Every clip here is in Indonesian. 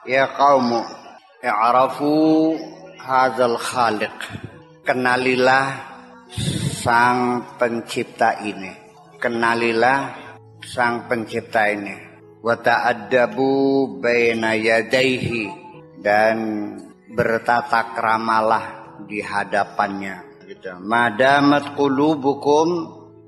Ya qaumu i'rafu hadzal khaliq. Kenalilah sang pencipta ini. Kenalilah sang pencipta ini. Wa ta'addabu baina yadayhi, dan bertata kramalah di hadapannya gitu. Madamat qulubukum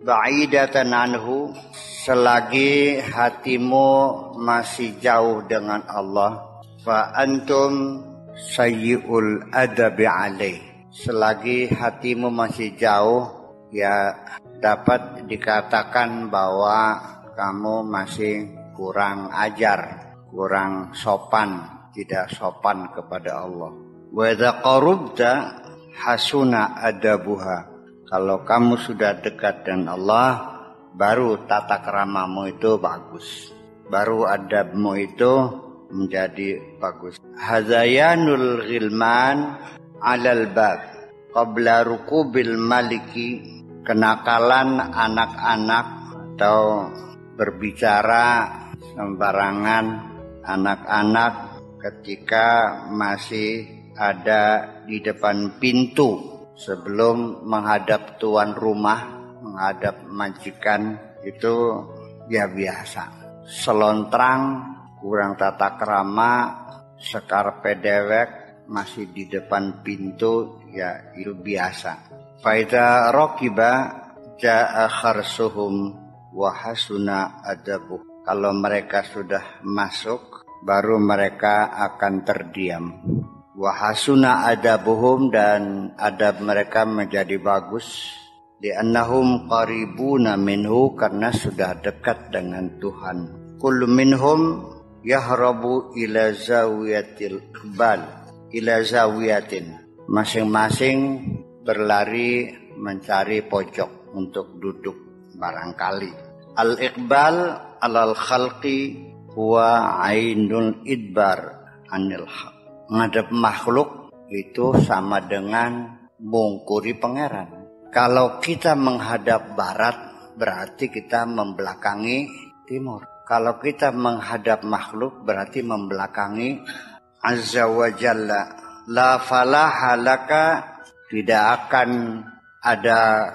ba'idatan anhu, selagi hatimu masih jauh dengan Allah, fa antum sayyi'ul adabi alaih, selagi hatimu masih jauh, ya dapat dikatakan bahwa kamu masih kurang ajar, kurang sopan, tidak sopan kepada Allah. Wa idza qarubta hasuna adabuha, kalau kamu sudah dekat dengan Allah, baru tata keramamu itu bagus, baru adabmu itu menjadi bagus. Hazayanul ghilman alal bab qabla rukubil maliki, kenakalan anak-anak atau berbicara sembarangan anak-anak ketika masih ada di depan pintu sebelum menghadap tuan rumah, menghadap majikan, itu ya biasa. Selontrang, kurang tata krama, sekar pedewek masih di depan pintu, ya itu biasa. Faida rokiba ja'a kharsuhum wa hasuna adabuh, kalau mereka sudah masuk, baru mereka akan terdiam. Wahasuna adabuhum, dan adab mereka menjadi bagus. Li'annahum qaribuna minhu, karena sudah dekat dengan Tuhan. Kullu minhum yahrabu ila zawiyatil iqbal, ila zawiyatin, masing-masing berlari mencari pojok untuk duduk barangkali. Al-iqbal alal khalqi huwa ainul idbar anil haq. Menghadap makhluk itu sama dengan mungkuri pangeran. Kalau kita menghadap barat, berarti kita membelakangi timur. Kalau kita menghadap makhluk, berarti membelakangi azza wa jalla. La falaha laka, tidak akan ada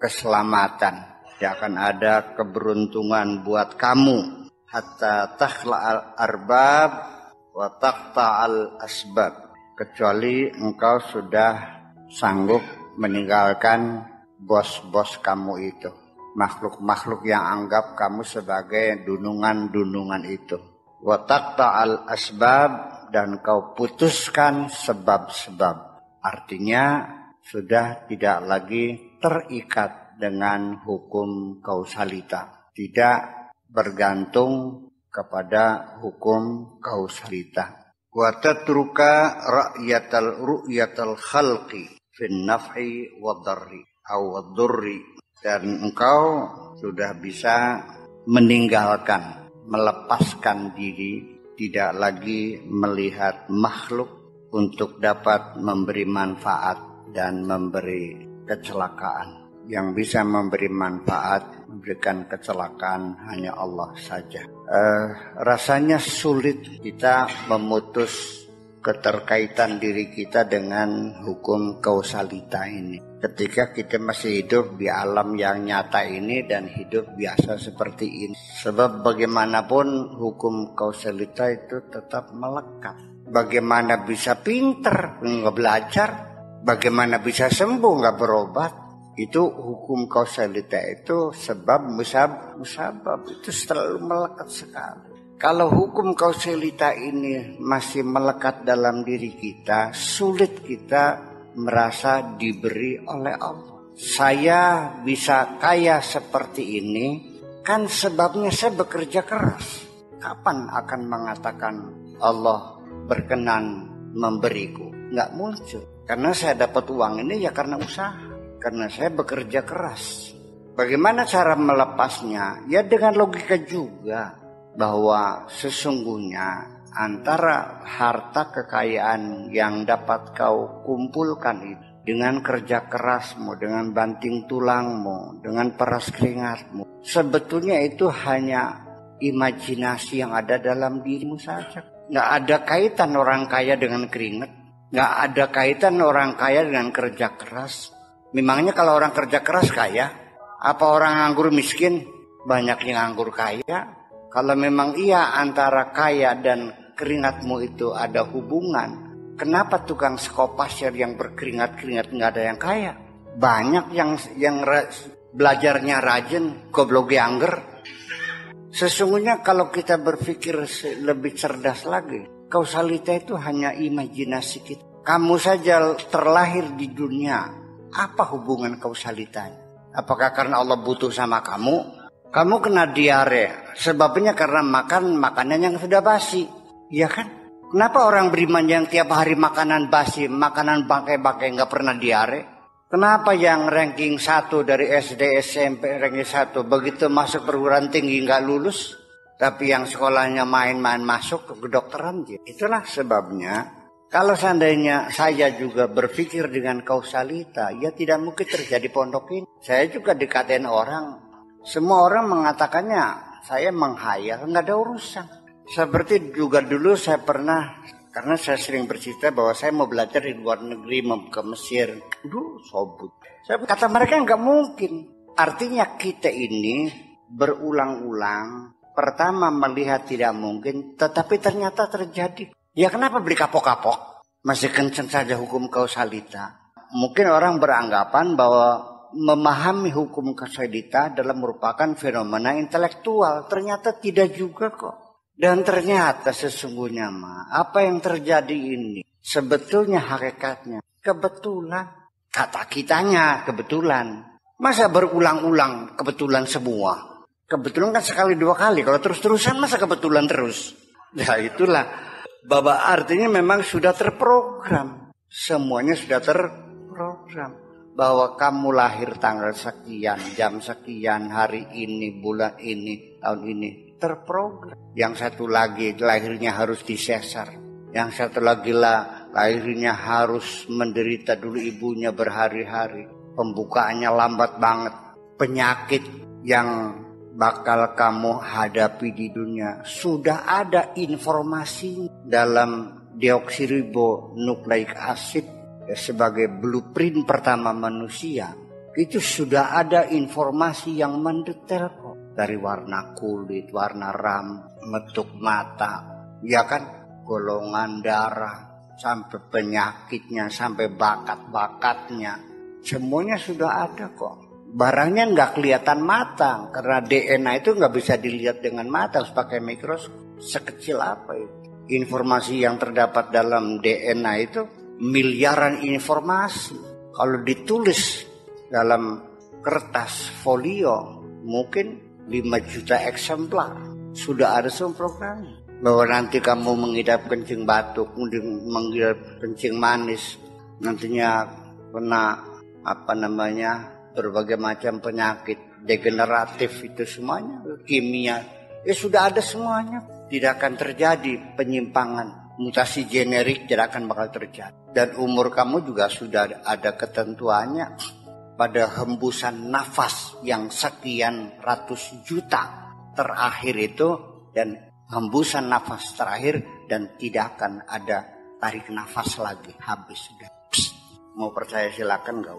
keselamatan, tidak akan ada keberuntungan buat kamu. Hatta takhla'al arbab wa taqta'al asbab, kecuali engkau sudah sanggup meninggalkan bos-bos kamu itu, makhluk-makhluk yang anggap kamu sebagai dunungan-dunungan itu. Wa taqta'al asbab, dan kau putuskan sebab-sebab, artinya sudah tidak lagi terikat dengan hukum kausalita, tidak bergantung kepada hukum kausalita. Wa tatruka ru'yatal khalqi fin naf'i wa dharri aw dhurri, dan engkau sudah bisa meninggalkan, melepaskan diri, tidak lagi melihat makhluk untuk dapat memberi manfaat dan memberi kecelakaan. Yang bisa memberi manfaat, memberikan kecelakaan hanya Allah saja. Rasanya sulit kita memutus keterkaitan diri kita dengan hukum kausalita ini ketika kita masih hidup di alam yang nyata ini dan hidup biasa seperti ini. Sebab bagaimanapun hukum kausalita itu tetap melekat. Bagaimana bisa pinter nggak belajar, bagaimana bisa sembuh nggak berobat. Itu hukum kausalita itu sebab musabab itu selalu melekat sekali. Kalau hukum kausalita ini masih melekat dalam diri kita, sulit kita merasa diberi oleh Allah. Saya bisa kaya seperti ini kan sebabnya saya bekerja keras. Kapan akan mengatakan Allah berkenan memberiku? Nggak muncul. Karena saya dapat uang ini ya karena usaha, karena saya bekerja keras. Bagaimana cara melepasnya? Ya dengan logika juga, bahwa sesungguhnya antara harta kekayaan yang dapat kau kumpulkan itu dengan kerja kerasmu, dengan banting tulangmu, dengan peras keringatmu, sebetulnya itu hanya imajinasi yang ada dalam dirimu saja. Nggak ada kaitan orang kaya dengan keringat. Nggak ada kaitan orang kaya dengan kerja keras. Memangnya kalau orang kerja keras kaya? Apa orang nganggur miskin? Banyak yang nganggur kaya. Kalau memang iya antara kaya dan keringatmu itu ada hubungan, kenapa tukang sekopasir yang berkeringat-keringat nggak ada yang kaya? Banyak yang belajarnya rajin, goblok angger. Sesungguhnya kalau kita berpikir lebih cerdas lagi, kausalita itu hanya imajinasi kita. Kamu saja terlahir di dunia, apa hubungan kausalitanya? Apakah karena Allah butuh sama kamu? Kamu kena diare, sebabnya karena makan makanan yang sudah basi, ya kan? Kenapa orang beriman yang tiap hari makanan basi, makanan bangkai-bangkai nggak pernah diare? Kenapa yang ranking 1 dari SD, SMP, ranking 1 begitu masuk perguruan tinggi nggak lulus, tapi yang sekolahnya main-main masuk ke kedokteran? Itulah sebabnya kalau seandainya saya juga berpikir dengan kausalita, ya tidak mungkin terjadi pondok ini. Saya juga dikatain orang. Semua orang mengatakannya saya menghayal, nggak ada urusan. Seperti juga dulu saya pernah, karena saya sering bercerita bahwa saya mau belajar di luar negeri, mau ke Mesir. Sobut. Saya kata mereka nggak mungkin. Artinya kita ini berulang-ulang, pertama melihat tidak mungkin, tetapi ternyata terjadi. Ya kenapa beli kapok-kapok? Masih kencang saja hukum kausalita. Mungkin orang beranggapan bahwa memahami hukum kausalita adalah merupakan fenomena intelektual. Ternyata tidak juga kok. Dan ternyata sesungguhnya apa yang terjadi ini sebetulnya hakikatnya kebetulan. Kata kitanya kebetulan. Masa berulang-ulang kebetulan semua? Kebetulan kan sekali dua kali. Kalau terus-terusan masa kebetulan terus? Ya itulah. Bahwa artinya memang sudah terprogram. Semuanya sudah terprogram. Bahwa kamu lahir tanggal sekian, jam sekian, hari ini, bulan ini, tahun ini. Terprogram. Yang satu lagi lahirnya harus disesar. Yang satu lagi lahirnya harus menderita dulu ibunya berhari-hari. Pembukaannya lambat banget. Penyakit yang bakal kamu hadapi di dunia sudah ada informasi dalam deoksiribonukleik asid. Sebagai blueprint pertama manusia, itu sudah ada informasi yang mendetail kok. Dari warna kulit, warna metuk mata, ya kan, golongan darah, sampai penyakitnya, sampai bakat-bakatnya, semuanya sudah ada kok. Barangnya nggak kelihatan mata, karena DNA itu nggak bisa dilihat dengan mata, harus pakai mikroskop. Sekecil apa itu? Informasi yang terdapat dalam DNA itu miliaran informasi. Kalau ditulis dalam kertas folio mungkin 5 juta eksemplar. Sudah ada semua programnya. Bahwa nanti kamu mengidap kencing batuk, mengidap kencing manis, nantinya kena berbagai macam penyakit degeneratif, itu semuanya kimia. Ya sudah ada semuanya. Tidak akan terjadi penyimpangan. Mutasi generik tidak akan bakal terjadi. Dan umur kamu juga sudah ada ketentuannya pada hembusan nafas yang sekian ratus juta terakhir itu, dan hembusan nafas terakhir, dan tidak akan ada tarik nafas lagi. Habis sudah. Mau percaya silakan gak?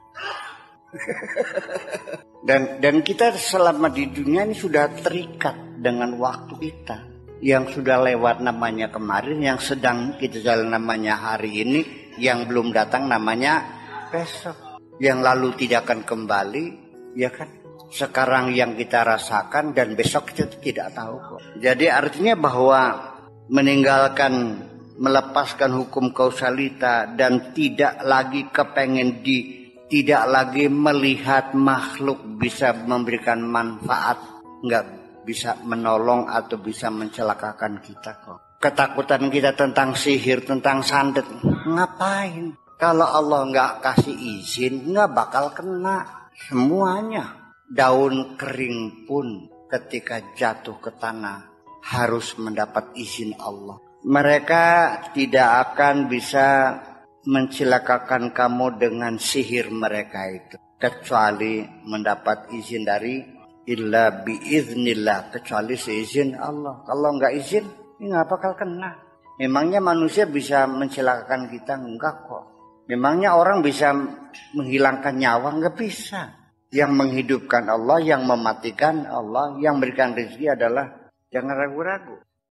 dan kita selama di dunia ini sudah terikat dengan waktu kita. Yang sudah lewat namanya kemarin, yang sedang kita jalan namanya hari ini, yang belum datang namanya besok, yang lalu tidak akan kembali, ya kan? Sekarang yang kita rasakan dan besok kita tidak tahu kok. Jadi artinya bahwa meninggalkan, melepaskan hukum kausalita dan tidak lagi kepengen tidak lagi melihat makhluk bisa memberikan manfaat, enggak bisa menolong atau bisa mencelakakan kita kok. Ketakutan kita tentang sihir, tentang santet, ngapain? Kalau Allah nggak kasih izin, nggak bakal kena semuanya. Daun kering pun ketika jatuh ke tanah harus mendapat izin Allah. Mereka tidak akan bisa mencelakakan kamu dengan sihir mereka itu, kecuali mendapat izin dari illa biiznillah, kecuali seizin Allah. Kalau enggak izin, ini enggak bakal kena. Memangnya manusia bisa mencelakakan kita? Enggak kok. Memangnya orang bisa menghilangkan nyawa? Enggak bisa. Yang menghidupkan Allah, yang mematikan Allah, yang memberikan rezeki adalah, jangan ragu-ragu.